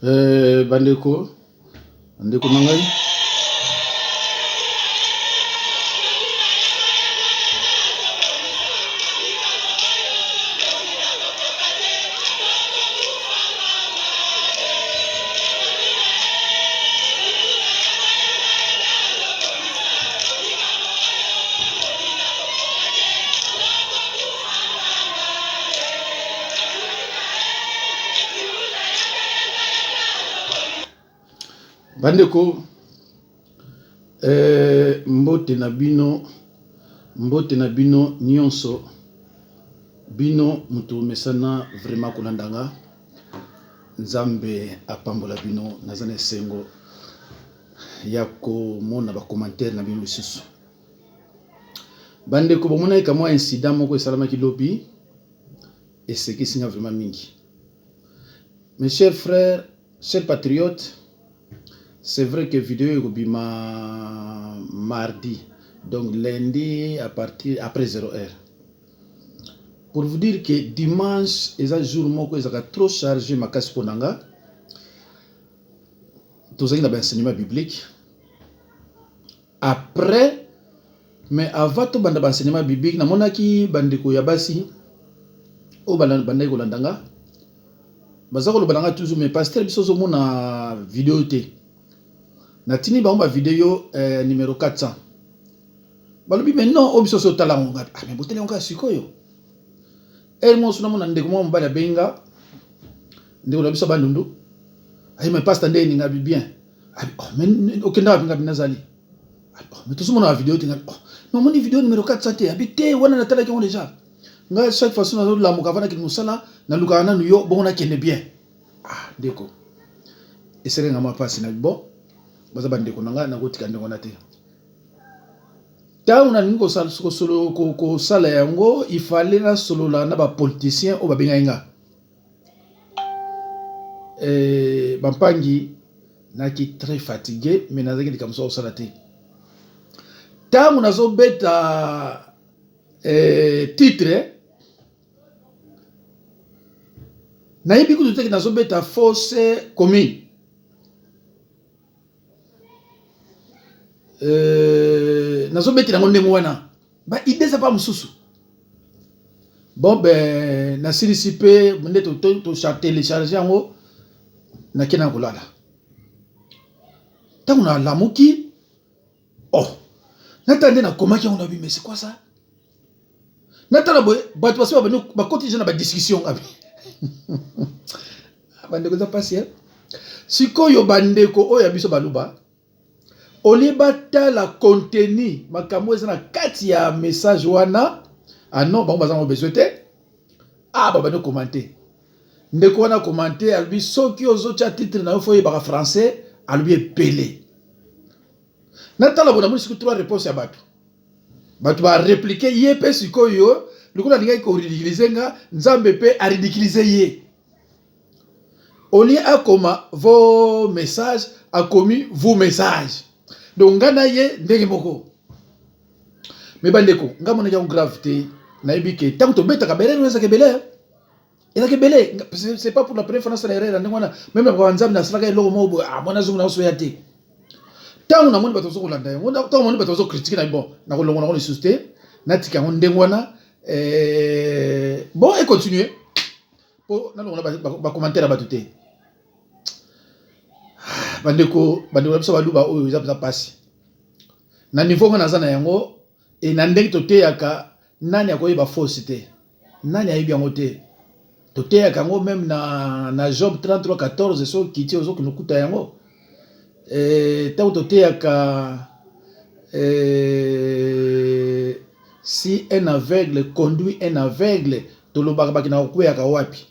Bandeko nangai. Bandeko mbote na bino nyonso bino mutu mesana vraiment kulandanga Nzambe apambola bino nazana sengo ya ko mona ba commentaire na bino lisusu. Bandeko bomona ikamwa incident moko esalama kilobi et ce qui signe vraiment mingi. Mes chers frères, chers patriotes, c'est vrai que vidéo est mardi, donc lundi à partir après 0h. Pour vous dire que dimanche, et un jour moko ezaka trop chargé ma casse ponanga. Tous les enseignement biblique. Après, mais avant tout banda enseignement biblique, na monaki bandeko yabasi o bandeko landanga. Bazako lo bandanga toujours mais pasteur biso mona vidéo té. Natini ba vidéo numéro 400. Balobi mais non obiso so tala nga. Ah mais botele nga sikoyo. Mo suna mona ndeko mo mbala benga. Ndeko la biso bandundu. Ay mais pasteur ndé ninga bien. Oh mais okenda binga binazali. Oh mais tout ce monde a vidéo tinga. Oh non mon vidéo numéro 400 té habité wana na tala ki on déjà. Nga chaque fois suna la mo kavana ki musala na lukana nuyo bon na kende bien. Ah ndeko. Et c'est nga ma passe na bon. Baza bandeko nanga na kotika ndeko na te. Ta una ningo solo ko sala yango il fallait na solo la na ba politicien o ba benga bampangi na ki très fatigué mais na zaki comme ça au sala te. Ta una zo beta titre na yibi ku te na zo beta force commune. Nazo beti na ngonde mwana ba idée ça pas mususu bon ben na sirisipé mende to télécharger ngo na kena kolala tangu na lamuki oh natande na komaki on a vu mais c'est quoi ça natala boy ba tu passer ba continuer na ba discussion abi bande ko za passer sikoyo bandeko oya biso baluba olibata la contenu makambo eza na kati ya message wana ah non ba bazango besoin te ah ba no commenter ndeko wana commenter albi soki ozocha titre na foye ba français albi epelé natala bona muri siku trois réponses ya batu ba répliquer ye pe sikoyo likola linga ko ridiculiser nga Nzambe pe a ridiculiser ye oli a koma vos messages a commis vos messages. Donc ngana ye ndenge moko mais bandeko ngamo na gravité na ibike tant to beta ka belé no za kebele ela kebele c'est pas pour la première fois na sala erreur ndengwana même na Nzambe na sala ka logo mo ah mona zumu na so yate tant na moni bato zo kolanda yango tant moni bato zo critiquer na bon na ko longo na ko le susté na tika ndengwana bon et continuer pour na longo ba commentaire ba tuté bandeko biso baluba oyo eza pasi na niveau nga nazana yango et na ndenge toteyaka nani akoyeba fausse te nani ayebi yango te toteyaka yango même na Job 33:14 so kiti ozo kunukuta yango tango toteyaka si un aveugle conduit un aveugle tolobaka baki na kokweyaka wapi.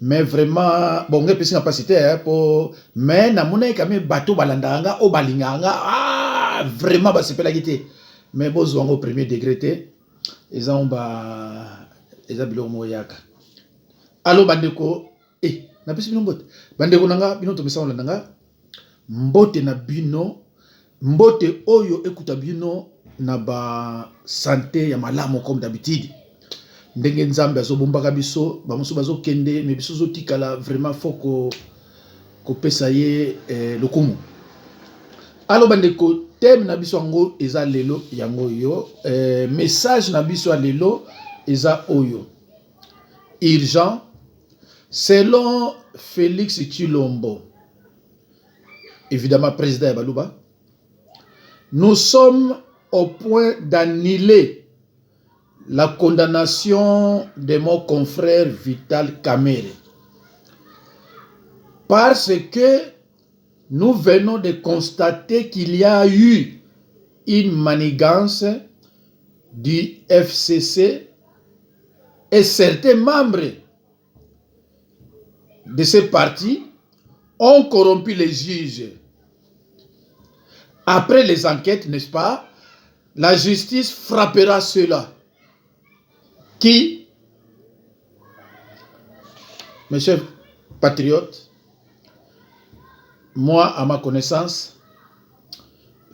Mais vraiment bon ngai pesi na pasité pour mais na mona kami bato balandanga o balinganga ah vraiment ba sepela kité mais bozo ngo premier degré té eza bilo moyaka allo bandeko na pesi bino mbote bandeko nanga bino to mesa olandanga mbote na bino mbote oyo ekuta bino na ba santé ya malamu comme d'habitude. Ndenge Nzambe azobombaka biso bamoso bazokende mais biso zotikala vraiment foko kopesa ye lokumu. Alors bandeko thème na biso yango eza lelo yango yo message na biso lelo eza oyo urgent selon Félix Tshilombo, évidemment président ya Baluba. Nous sommes au point d'annuler la condamnation de mon confrère Vital Kamerhe parce que nous venons de constater qu'il y a eu une manigance du FCC et certains membres de ce parti ont corrompu les juges. Après les enquêtes, n'est-ce pas, la justice frappera ceux-là qui, mes chers patriotes, moi, à ma connaissance,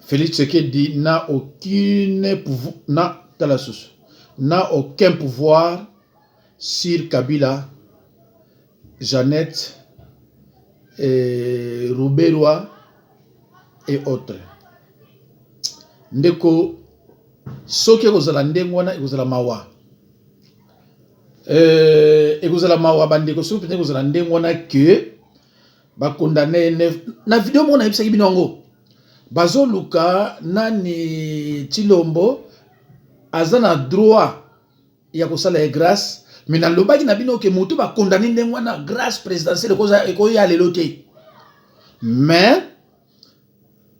Félix Tshisekedi n'a aucun pouvoir sur Kabila, Jeannette, Rouberois et autres. Ndeko, soki ekozala ndenge wana ekozala mawa. Ekozala mawa bandeko soki ekozala ndenge wana ke ba condamné na vidéo mona yebisaki bino yango. Bazo luka nani Tshilombo azana droit ya kosala e grâce mais na lobaki na bino ke mutu ba condamné ndenge wana grâce présidentielle ko ya lelo te. Mais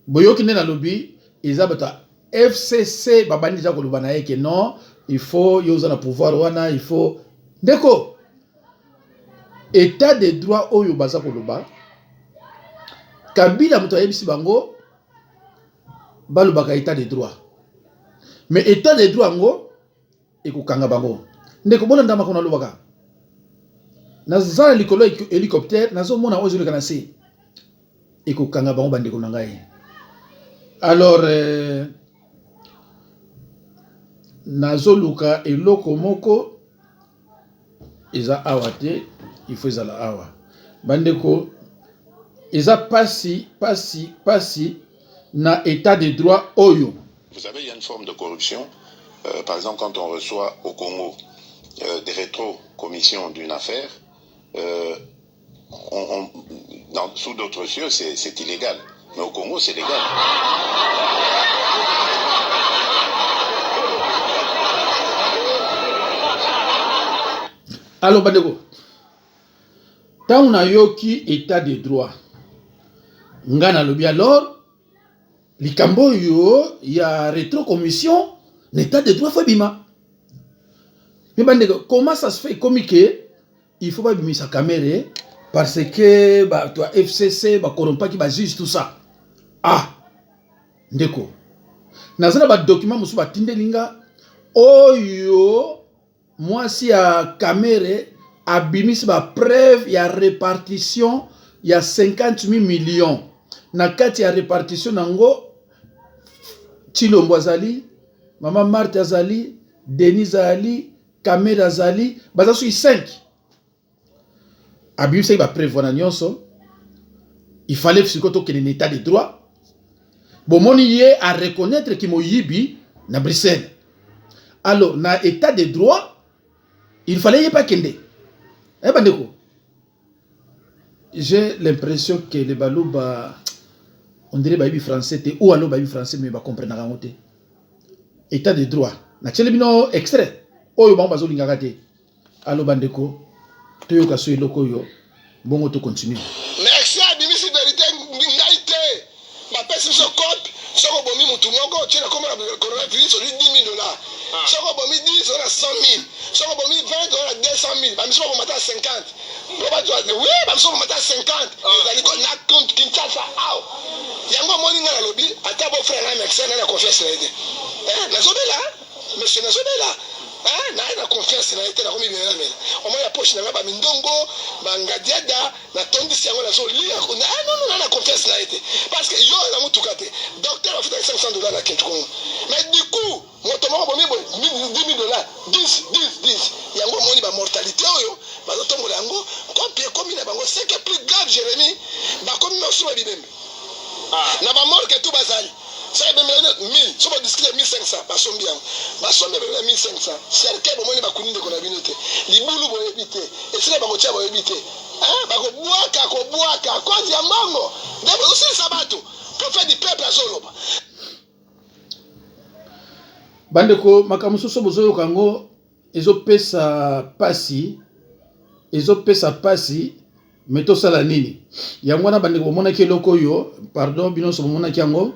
boyoki ne na lobi Izabata FCC babandi za koluba na yeke non, il faut yoza na pouvoir wana, il faut ndeko état de droit oyo baza koluba Kabila muto yebisi bango balubaka état de droit mais état de droit ngo ekokanga bango ndeko bona ndama kona lubaka na zala likolo hélicoptère nazo mona ozo lekana se ekokanga bango bandeko na ngai. Alors, nazoluka eloko moko eza awate, il faut ezala awa. Bandeko, eza pasi na état de droit oyo. Vous savez, il y a une forme de corruption. Par exemple, quand on reçoit au Congo des rétro-commissions d'une affaire, sous d'autres cieux, c'est illégal. Mais au Congo, c'est légal. Alors, bandeko, tant on a yoki état de droit, ngana lobi alors, likambo yo, il y a rétro-commission, l'état de droit faut bima. Mais bandeko, comment ça se fait comme que il faut pas bima sa caméra parce que bah toi FCC bah corrompa qui bah juge tout ça. Ah, ndeko. Nazana ba document musu ba tindelinga oyo moi si a Kamerhe abimis ba preuve ya répartition ya 50 000 millions. Na kati ya répartition nango Tshilombo azali, Maman Marthe azali, Denis azali, Kamerhe azali, baza sui 5. Abimis ba preuve na nyonso. Il fallait que qu'il y ait un état de droit. Bon, mon yé à reconnaître qu'il moyibi na Bruxelles. Alors, na état de droit, il fallait pas kende. Eh bandeko. J'ai l'impression que les Balouba, on dirait baby français ou alors baby français mais ba comprendre na ngote. État de droit. Na tchelebino extrait. Oyo ba bazo lingaka te. Allo bandeko. Toyoka so eloko yo. Bongo to continue. Merci à Bimisi vérité ngaité. Ma pèse sur code. Soko bomi mutu moko tchela comme la coronavirus sur 10 000 $. Soko bomi 10 on a 100 000. Soko bomi 20 on a 200 000. Ba miso ko mata 50. Roba tu oui, ba miso ko mata 50. Ezali ko na compte Kinshasa aw. Yango moni ngala lobi ata bo frère na médecin na confiance na été. Na zobela. Monsieur na zobela. Na confiance na été na komi bien na mela. O mo ya poche na ba mindongo, ba ngadiada na tondisi yango na zo lia. Non na confiance na été. Parce que yo na mutu kate. Docteur a fait $500 na Kinshasa. Mais du coup, moto moko bomi $10 000. 10. Yango moni ba mortalité oyo, ba tombola yango, copie comme na bango, c'est que plus grave Jérémy, ba sur le bimembe. Na ba mort que tout bazali. Ça est même 1000, sur le disque 1500, basombi bien. Basombi 1500. Cercle bomoni ba kuninde ko na binote. Libulu bo ebité. Et c'est ba kotia bo ebité. Ba ko boaka, cause ya mbongo. Ndebo aussi sabato. Prophète du peuple azoloba. Bandeko makamusoso bozoyo kango ezopesa pasi meto sala nini yango na bandeko mona ki eloko yo pardon binoso mona ki yango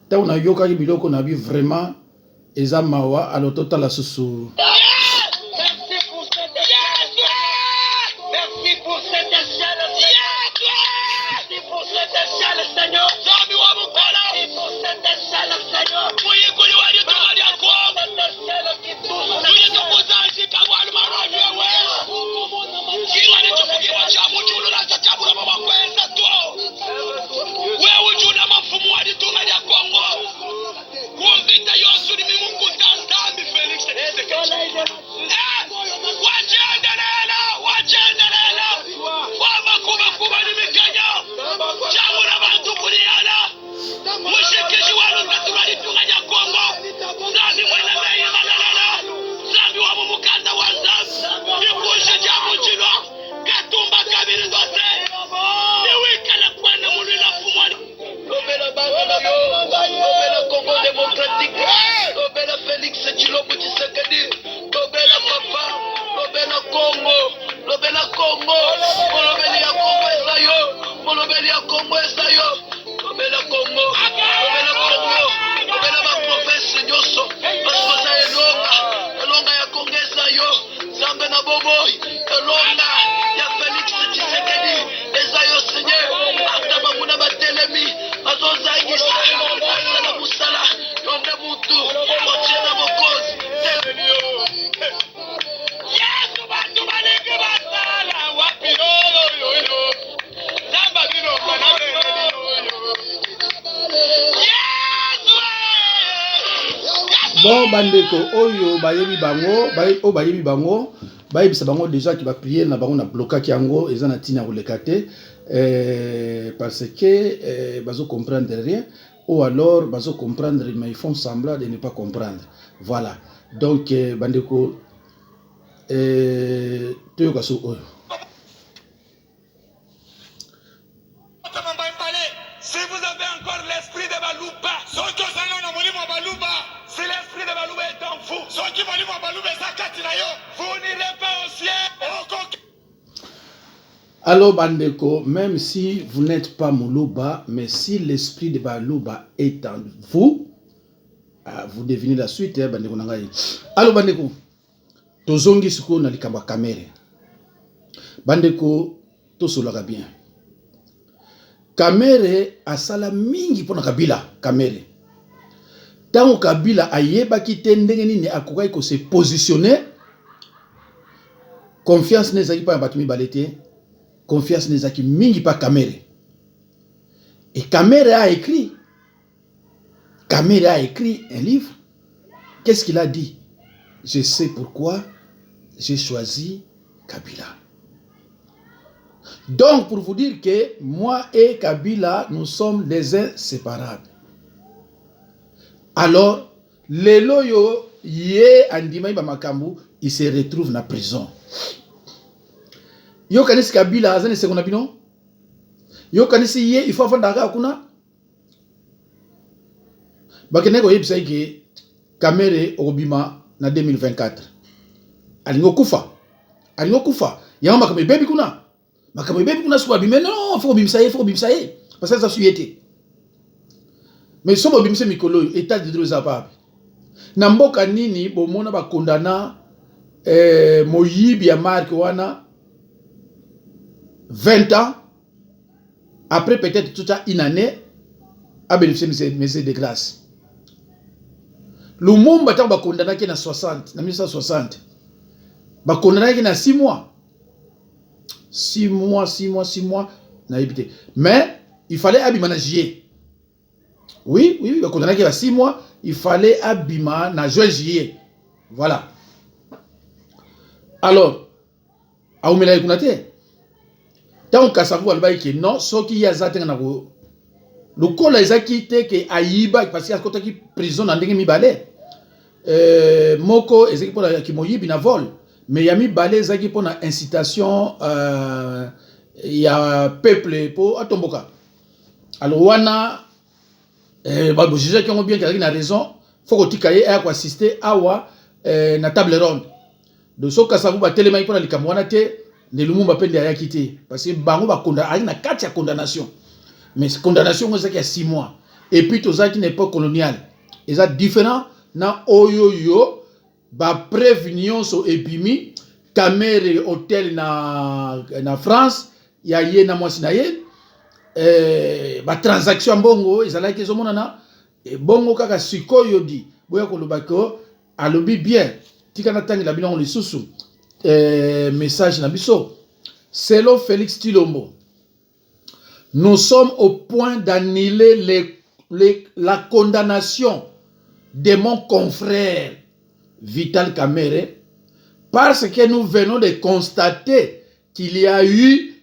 ta una yoka ki biloko na bi vraiment eza mawa alo totala susu. Bon bandeko oyo bayebi bango bayebisa bango déjà qui va prier na bango na bloquer yango eza na tina kolekate parce que bazo comprendre rien ou alors bazo comprendre mais ils font semblant de ne pas comprendre. Voilà. Donc bandeko toyoka so oyo. Si vous avez encore l'esprit de Balouba, si l'esprit de Balouba est en vous, vous n'irez pas au ciel. Alors bandeko, même si vous n'êtes pas Moulouba, mais si l'esprit de Balouba est en vous, vous devinez la suite, bandeko nangai. Alors bandeko, tozongi siko na likamba kamere. Bandeko, tosolaka bien. Kamere asala mingi pona Kabila, Kamere. Tango Kabila ayeba ki te ndenge nini akokai ko se positionner, confiance nezaki pa batumi balete, confiance nezaki mingi pa Kamere. Et Kamere a écrit un livre. Qu'est-ce qu'il a dit? Je sais pourquoi j'ai choisi Kabila. Donc, pour vous dire que moi et Kabila, nous sommes des inséparables. Alors, les loyo, yé andima iba makambu, il se retrouve dans la prison. Yo kanisi Kabila, azane sekona bino? Yo kanisi yé, il faut faire daga akuna? Bakeneko yebisa ike, Kamere obima na 2024. Alingo kufa. Yama makame baby kuna. Makame baby kuna suwa bime, non, faut bimsaye. Parce que ça suit été. Mais somo bimse mikolo, état de droit zapab. Namboka nini, bomona ba kondana, moyibi ya marque wana, 20 ans, après peut-être tout ça, une année, a bénéficié de grâce. Lumumba tango ba kondana ki na 60, na 1960. Ba kondana ki na 6 mois. 6 mois, na évité. Mais il fallait abima juillet. Oui, ba kondana ki na 6 mois, il fallait abima na juillet. Voilà. Alors, aumela ikunate. tant Kasavu alba que non so qui ya zatenga na ko lokola ezaki te ke ayiba parce que akota ki prison na ndenge mibale moko ezaki pona ki moyibi na vol mais yami balé ezaki pona incitation ya peuple po atomboka alors wana ba juge qui ont bien qu'il a raison faut que tikaye a ko assister awa na table ronde de so Kasavu ba telema pona likamwana te ne lumumba pende ya kité parce que bango ba konda ali na kati ya condamnation mais condamnation c'est qu'il y a 6 mois et puis tout ça qui n'est pas colonial et ça différent na oyoyo ba prévention so epimi camere hôtel na France ya ye na mwasi na ye ba transaction bongo ezalaki ezomonana e bongo kaka sikoyo di boya koloba ko alobi bien tikana tangi la bino lisusu message na biso selon Félix Tshilombo. Nous sommes au point d'annuler la condamnation de mon confrère Vital Kamerhe parce que nous venons de constater qu'il y a eu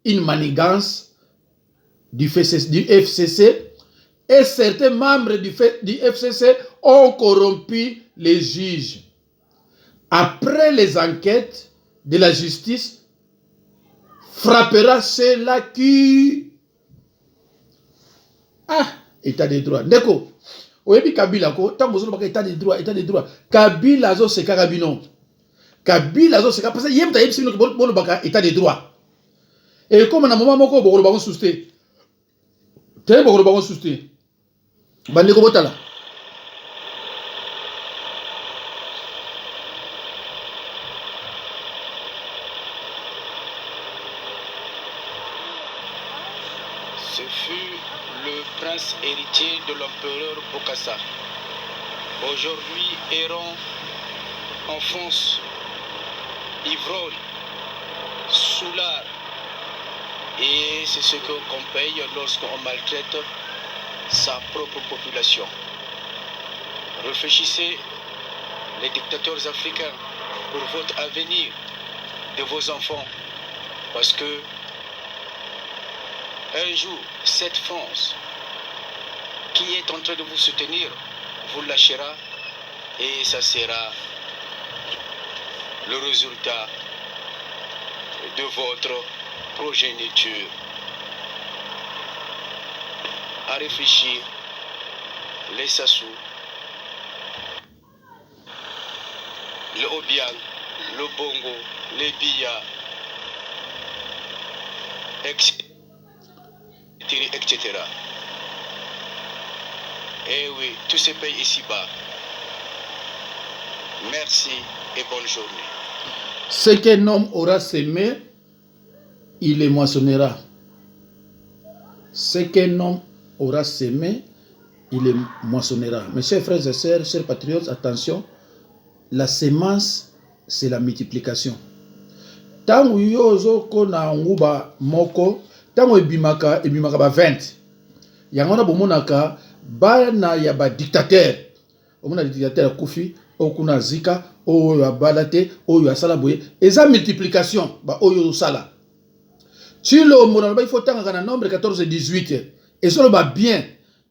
une manigance du FCC et certains membres du FCC ont corrompu les juges. Après les enquêtes de la justice, frappera ceux-là qui... Ah, état de droit. Ndeko, oyebi Kabila ko, tango zolo baka état de droit. Kabila zo seka Kabino. Kabila zo seka, parce que yem ta yeb sino ki bolo baka état de droit. Et comme na moment moko bokolo bako souste. Te bokolo bako souste. Bandeko botala. Ce fut le prince héritier de l'empereur Bokassa. Aujourd'hui errant en France, ivrogne, soulard. Et c'est ce qu'on paye lorsqu'on maltraite sa propre population. Réfléchissez, les dictateurs africains, pour votre avenir de vos enfants. Parce que un jour, cette France qui est en train de vous soutenir vous lâchera et ça sera le résultat de votre progéniture. À réfléchir, les Sassou, le Obiang, le Bongo, les Biya, etc. Et oui, tous ces pays ici-bas. Merci et bonne journée. Ce qu'un homme aura semé, il les moissonnera. Ce qu'un homme aura semé, il les moissonnera. Mes chers frères et sœurs, chers patriotes, attention, la semence, c'est la multiplication. Tangu yozo kona nguba moko, tangu ebimaka ba 20. Yangona bomonaka bana ya ba dictateur. Omona dictateur kufi, okuna zika, oyo abalate, oyo asala boye, eza multiplication ba oyo sala. Tshilombo na ba il faut tanga na nombre 14 et 18. Et solo ba bien,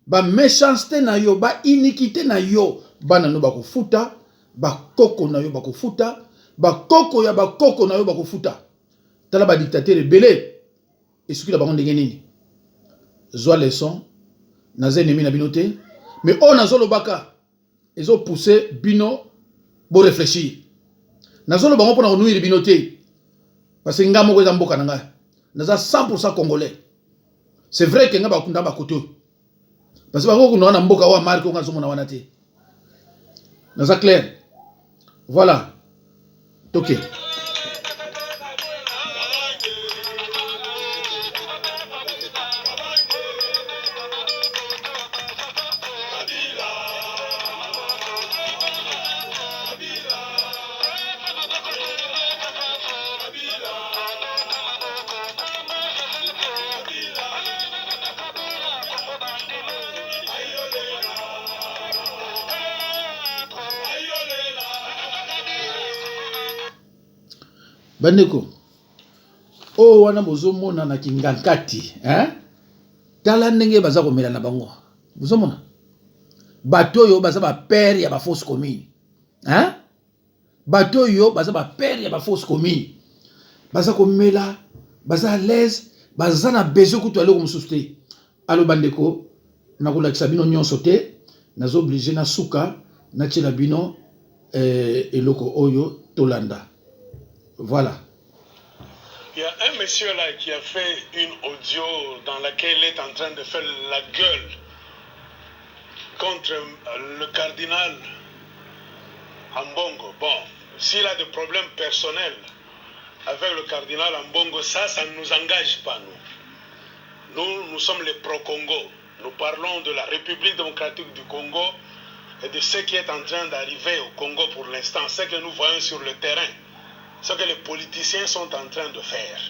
ba méchanceté na yo, ba iniquité na yo, bana no ba kofuta, ba koko na yo ba kofuta, ba koko ya ba koko na yo ba kofuta. Tala ba dictateur belé. Et ce qui la banque de nini. Zoa leçon, naze nemi na binote, mais on a zolo baka, ils ont poussé bino pour réfléchir. Nazo le bango pour nous ir binote, parce que nga moko za mboka nanga, naza 100% congolais. C'est vrai que nga ba kunda ba koto, parce que bango kuna na mboka wa marque nga zomo na wana te. Naza clair. Voilà. Ok. Bandeko, o wana bozomona na Kingankati, hein? Tala ndenge baza komela na bango. Bozomona? Bato yo baza ba père ya ba fausse commune. Hein? Bato yo baza ba père ya ba fausse commune. Baza komela, baza à l'aise, baza na besoin kutu ale komususu te. Alo bandeko, nakolakisa bino nyonso te, nazo obligé na suka, na tiela bino eloko oyo tolanda. Voilà. Il y a un monsieur là qui a fait une audio dans laquelle il est en train de faire la gueule contre le cardinal Ambongo. Bon, s'il a des problèmes personnels avec le cardinal Ambongo, ça ne nous engage pas, nous. Nous sommes les pro-Congo. Nous parlons de la République démocratique du Congo et de ce qui est en train d'arriver au Congo pour l'instant, ce que nous voyons sur le terrain, ce que les politiciens sont en train de faire.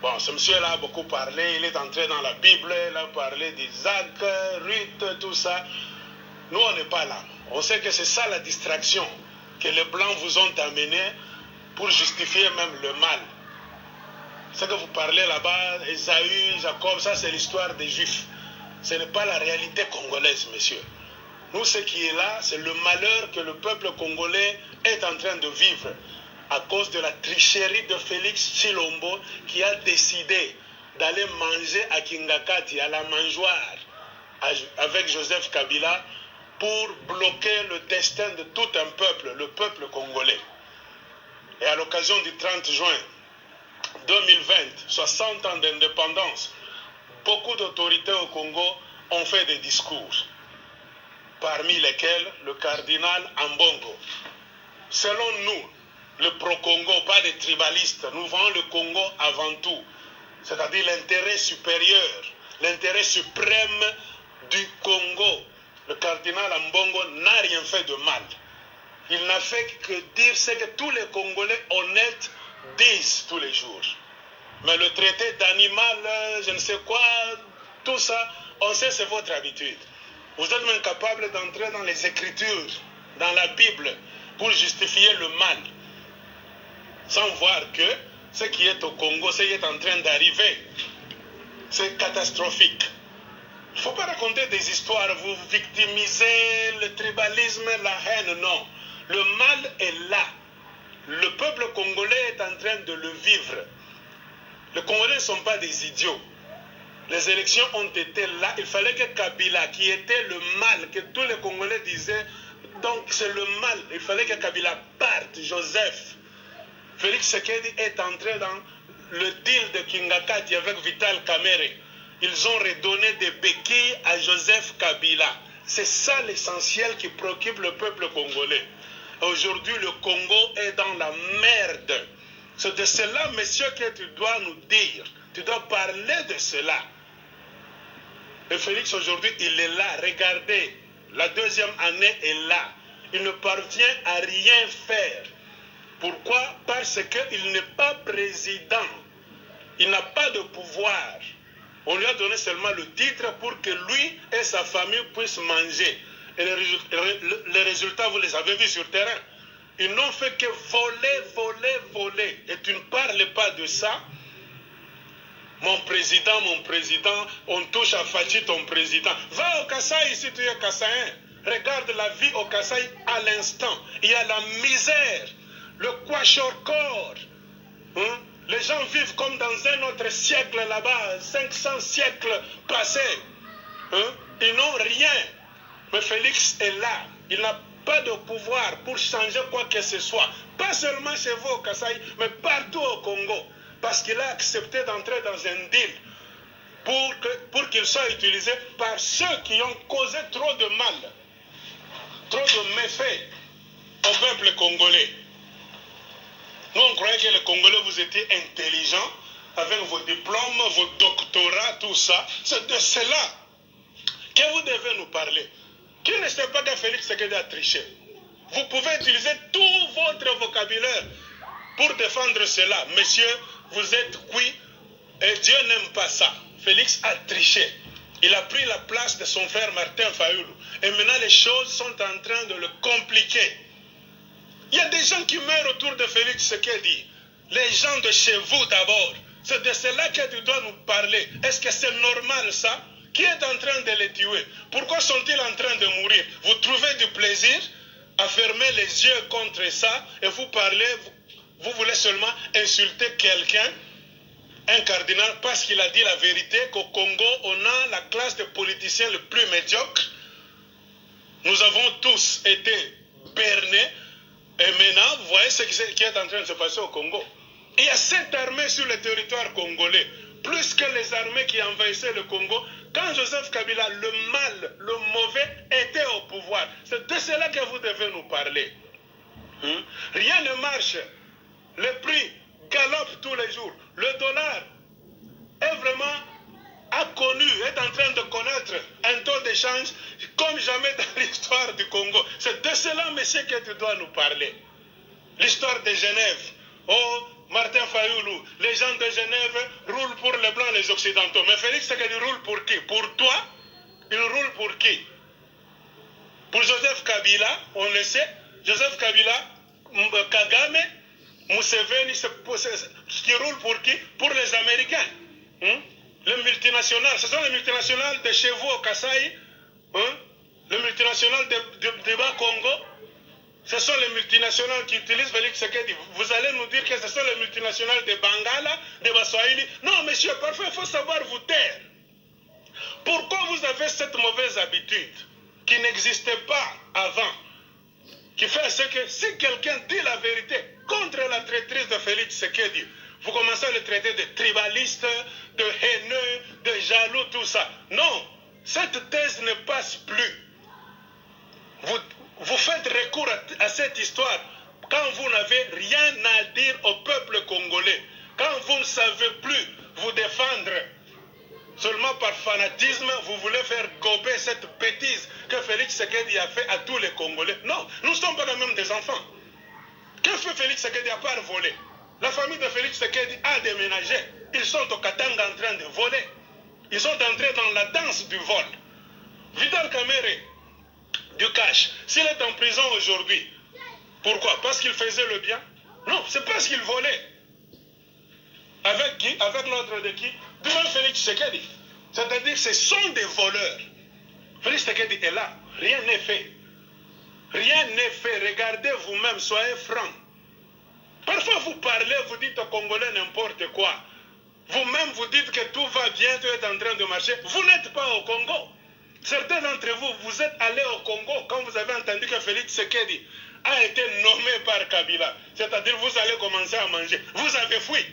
Bon, ce monsieur-là a beaucoup parlé, il est entré dans la Bible, il a parlé d'Isaac, Ruth, tout ça. Nous, on n'est pas là. On sait que c'est ça la distraction que les Blancs vous ont amené pour justifier même le mal. Ce que vous parlez là-bas, Esaü, Jacob, ça c'est l'histoire des Juifs. Ce n'est pas la réalité congolaise, monsieur. Nous, ce qui est là, c'est le malheur que le peuple congolais est en train de vivre à cause de la tricherie de Félix Tshilombo qui a décidé d'aller manger à Kingakati, à la mangeoire, avec Joseph Kabila, pour bloquer le destin de tout un peuple, le peuple congolais. Et à l'occasion du 30 juin 2020, 60 ans d'indépendance, beaucoup d'autorités au Congo ont fait des discours, parmi lesquels le cardinal Ambongo. Selon nous, le pro-Congo, pas des tribalistes, nous voyons le Congo avant tout, c'est-à-dire l'intérêt supérieur, l'intérêt suprême du Congo. Le cardinal Ambongo n'a rien fait de mal. Il n'a fait que dire ce que tous les Congolais honnêtes disent tous les jours. Mais le traité d'animal, je ne sais quoi, tout ça, on sait c'est votre habitude. Vous êtes même capable d'entrer dans les Écritures, dans la Bible, pour justifier le mal, sans voir que ce qui est au Congo, ce qui est en train d'arriver, c'est catastrophique. Il ne faut pas raconter des histoires, vous victimisez le tribalisme, la haine, non. Le mal est là. Le peuple congolais est en train de le vivre. Les Congolais ne sont pas des idiots. Les élections ont été là. Il fallait que Kabila, qui était le mal, que tous les Congolais disaient, donc c'est le mal, il fallait que Kabila parte, Joseph. Félix Tshisekedi est entré dans le deal de Kingakati avec Vital Kamerhe. Ils ont redonné des béquilles à Joseph Kabila. C'est ça l'essentiel qui préoccupe le peuple congolais. Aujourd'hui, le Congo est dans la merde. C'est de cela, monsieur, que tu dois nous dire. Tu dois parler de cela. Et Félix, aujourd'hui, il est là. Regardez, la deuxième année est là. Il ne parvient à rien faire. Pourquoi? Parce qu'il n'est pas président. Il n'a pas de pouvoir. On lui a donné seulement le titre pour que lui et sa famille puissent manger. Et les résultats, vous les avez vus sur le terrain. Ils n'ont fait que voler. Et tu ne parles pas de ça. Mon président, on touche à Fachi, ton président. Va au Kasaï si tu es Kassaïen. Regarde la vie au Kasaï à l'instant. Il y a la misère, le kwashorkor. Les gens vivent comme dans un autre siècle là-bas, 500 siècles passés. Ils n'ont rien. Mais Félix est là. Il n'a pas de pouvoir pour changer quoi que ce soit. Pas seulement chez vous au Kasaï, mais partout au Congo. Parce qu'il a accepté d'entrer dans un deal pour qu'il soit utilisé par ceux qui ont causé trop de mal, trop de méfaits au peuple congolais. Nous, on croyait que les Congolais, vous étiez intelligents, avec vos diplômes, vos doctorats, tout ça. C'est de cela que vous devez nous parler. Qui ne sait pas que Félix Tshisekedi a triché? Vous pouvez utiliser tout votre vocabulaire pour défendre cela. Monsieur, vous êtes cuit et Dieu n'aime pas ça. Félix a triché. Il a pris la place de son frère Martin Fayulu. Et maintenant, les choses sont en train de le compliquer. Il y a des gens qui meurent autour de Félix Tshisekedi. les gens de chez vous d'abord. C'est de cela que tu dois nous parler. Est-ce que c'est normal ça? Qui est en train de les tuer? Pourquoi sont-ils en train de mourir? Vous trouvez du plaisir à fermer les yeux contre ça et vous parlez, vous voulez seulement insulter quelqu'un, un cardinal, parce qu'il a dit la vérité qu'au Congo, on a la classe de politiciens le plus médiocre. Nous avons tous été bernés. Et maintenant, vous voyez ce qui est en train de se passer au Congo. Il y a 7 armées sur le territoire congolais, plus que les armées qui envahissaient le Congo. Quand Joseph Kabila, le mal, le mauvais, était au pouvoir, c'est de cela que vous devez nous parler. Rien ne marche. Le prix galope tous les jours. Le dollar est vraiment est en train de connaître un taux d'échange comme jamais dans l'histoire du Congo. C'est de cela, monsieur, que tu dois nous parler. L'histoire de Genève. Oh, Martin Fayoulou, les gens de Genève roulent pour les Blancs, les Occidentaux. Mais Félix Tshisekedi roule pour qui? Pour toi? Il roule pour qui? Pour Joseph Kabila, on le sait. Joseph Kabila, Kagame, Museveni, qui roule pour qui? Pour les Américains. Les multinationales, ce sont les multinationales de chez vous au Kasaï, les multinationales de Bas-Congo, ce sont les multinationales qui utilisent Félix Tshisekedi. Vous allez nous dire que ce sont les multinationales de Bangala, de Baswahili. Non, monsieur, parfois il faut savoir vous taire. Pourquoi vous avez cette mauvaise habitude qui n'existait pas avant, qui fait ce que si quelqu'un dit la vérité contre la traîtrise de Félix Tshisekedi, vous commencez à le traiter de tribaliste, de haineux, de jaloux, tout ça. Non, cette thèse ne passe plus. Vous faites recours à cette histoire quand vous n'avez rien à dire au peuple congolais, quand vous ne savez plus vous défendre. Seulement par fanatisme, vous voulez faire gober cette bêtise que Félix Tshisekedi a fait à tous les Congolais. Non, nous ne sommes pas quand même des enfants. Que fait Félix Tshisekedi à part voler? La famille de Félix Tshisekedi a déménagé. Ils sont au Katanga en train de voler. Ils sont entrés dans la danse du vol. Vital Kamerhe, du cash, s'il est en prison aujourd'hui, pourquoi? Parce qu'il faisait le bien? Non, c'est parce qu'il volait. Avec qui? Avec l'ordre de qui? Du même Félix Tshisekedi. C'est-à-dire que ce sont des voleurs. Félix Tshisekedi est là. Rien n'est fait. Rien n'est fait. Regardez vous-même, soyez francs. Parfois vous parlez, vous dites aux Congolais n'importe quoi. Vous-même vous dites que tout va bien, tout est en train de marcher. Vous n'êtes pas au Congo. Certains d'entre vous, vous êtes allés au Congo quand vous avez entendu que Félix Tshisekedi a été nommé par Kabila. C'est-à-dire vous allez commencer à manger. Vous avez fui.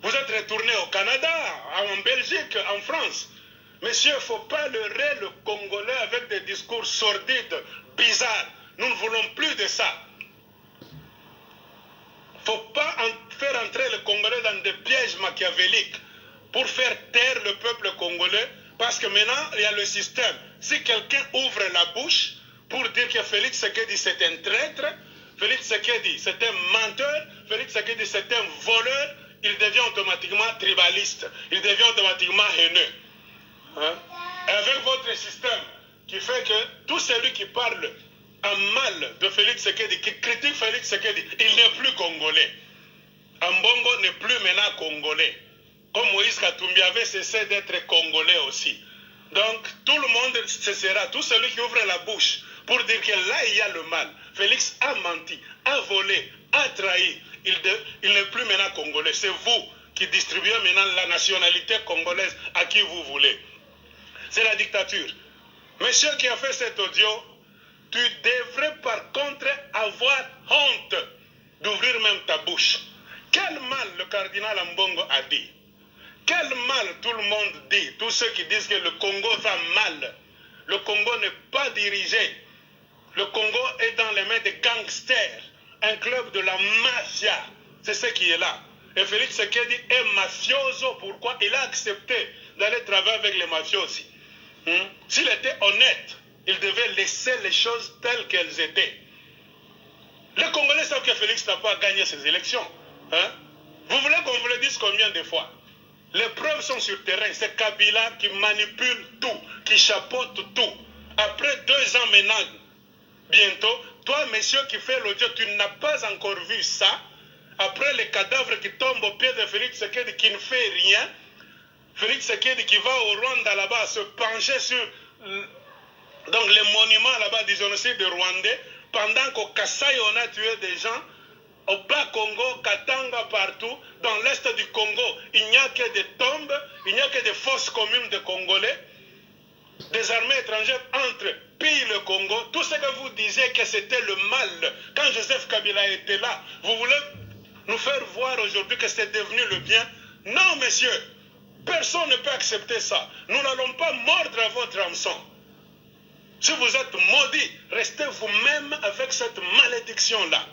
Vous êtes retourné au Canada, en Belgique, en France. Monsieur, il ne faut pas leurrer le Congolais avec des discours sordides, bizarres. Nous ne voulons plus de ça. Il ne faut pas faire entrer le Congolais dans des pièges machiavéliques pour faire taire le peuple congolais. Parce que maintenant, il y a le système. Si quelqu'un ouvre la bouche pour dire que Félix Tshisekedi c'est un traître, Félix Tshisekedi c'est un menteur, Félix Tshisekedi c'est un voleur, il devient automatiquement tribaliste, il devient automatiquement haineux. Et avec votre système qui fait que tout celui qui parle en mal de Félix Tshisekedi, qui critique Félix Tshisekedi, il n'est plus congolais. Ambongo n'est plus maintenant congolais. Comme Moïse Katumbi avait cessé d'être congolais aussi. Donc tout le monde cessera, tout celui qui ouvre la bouche pour dire que là il y a le mal. Félix a menti, a volé, a trahi. Il n'est plus maintenant congolais. C'est vous qui distribuez maintenant la nationalité congolaise à qui vous voulez. C'est la dictature. Monsieur qui a fait cet audio, tu devrais par contre avoir honte d'ouvrir même ta bouche. Quel mal le cardinal Ambongo a dit? Quel mal tout le monde dit? Tous ceux qui disent que le Congo va mal. Le Congo n'est pas dirigé. Le Congo est dans les mains des gangsters. Un club de la mafia. C'est ce qui est là. Et Félix Tshisekedi est mafioso. Pourquoi? Il a accepté d'aller travailler avec les mafiosi. S'il était honnête, il devait laisser les choses telles qu'elles étaient. Les Congolais savent que Félix n'a pas gagné ces élections. Vous voulez qu'on vous le dise combien de fois? Les preuves sont sur terrain. C'est Kabila qui manipule tout, qui chapeaute tout. Après 2 ans maintenant, bientôt, toi, monsieur qui fais l'audio, tu n'as pas encore vu ça. après les cadavres qui tombent au pied de Félix Tshisekedi qui ne fait rien, Félix Tshisekedi qui va au Rwanda là-bas se pencher sur donc les monuments là-bas du génocide de Rwandais, pendant qu'au Kasaï on a tué des gens, au bas Congo, Katanga, partout, dans l'est du Congo, il n'y a que des tombes, il n'y a que des fosses communes de Congolais. Des armées étrangères entrent, pillent le Congo. Tout ce que vous disiez que c'était le mal, quand Joseph Kabila était là, vous voulez nous faire voir aujourd'hui que c'est devenu le bien? Non, messieurs, personne ne peut accepter ça. Nous n'allons pas mordre à votre hameçon. Si vous êtes maudits, restez vous-même avec cette malédiction-là.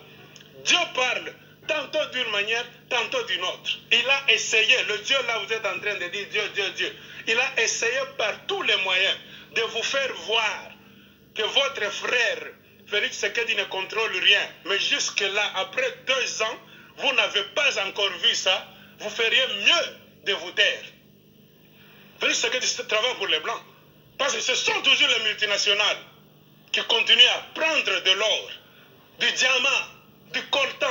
Dieu parle, tantôt d'une manière, tantôt d'une autre. Il a essayé, le Dieu là, vous êtes en train de dire Dieu, Dieu, Dieu. Il a essayé par tous les moyens de vous faire voir que votre frère, Félix Tshisekedi, ne contrôle rien. Mais jusque-là, après 2 ans, vous n'avez pas encore vu ça. Vous feriez mieux de vous taire. Félix Tshisekedi travaille pour les Blancs. Parce que ce sont toujours les multinationales qui continuent à prendre de l'or, du diamant, du coltan,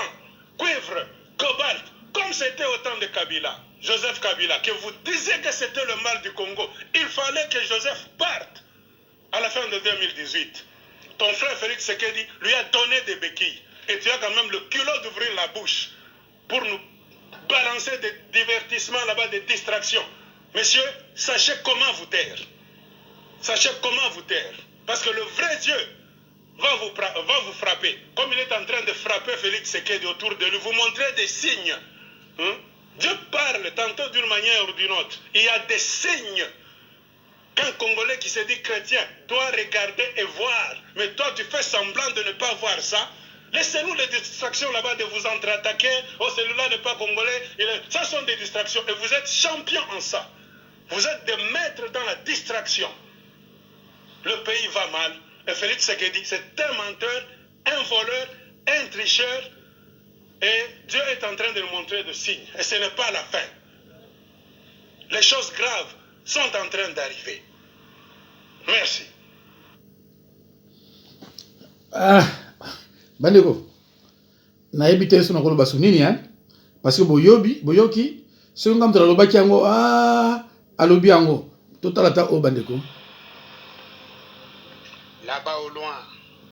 cuivre, cobalt, comme c'était au temps de Kabila, Joseph Kabila, que vous disiez que c'était le mal du Congo. Il fallait que Joseph parte à la fin de 2018. Ton frère Félix Tshisekedi lui a donné des béquilles. Et tu as quand même le culot d'ouvrir la bouche pour nous balancer des divertissements là-bas, des distractions. Messieurs, sachez comment vous taire. Sachez comment vous taire. Parce que le vrai Dieu va vous frapper. Comme il est en train de frapper Félix Tshisekedi autour de lui, vous montrer des signes. Dieu parle tantôt d'une manière ou d'une autre. Il y a des signes. Qu'un Congolais qui se dit chrétien doit regarder et voir. Mais toi, tu fais semblant de ne pas voir ça. Laissez-nous les distractions là-bas de vous entre-attaquer. Oh, celui-là n'est pas congolais. Ça sont des distractions. Et vous êtes champion en ça. Vous êtes des maîtres dans la distraction. Le pays va mal. Et Félix Tshisekedi, c'est un menteur, un voleur, un tricheur. Et Dieu est en train de nous montrer des signes. Et ce n'est pas la fin. Les choses graves sont en train d'arriver. Merci. Bandeko, nayebi te so nakoloba so nini parce que boyoki so ngam tala lobaki yango alobi yango totala ta o bandeko. Là-bas au loin,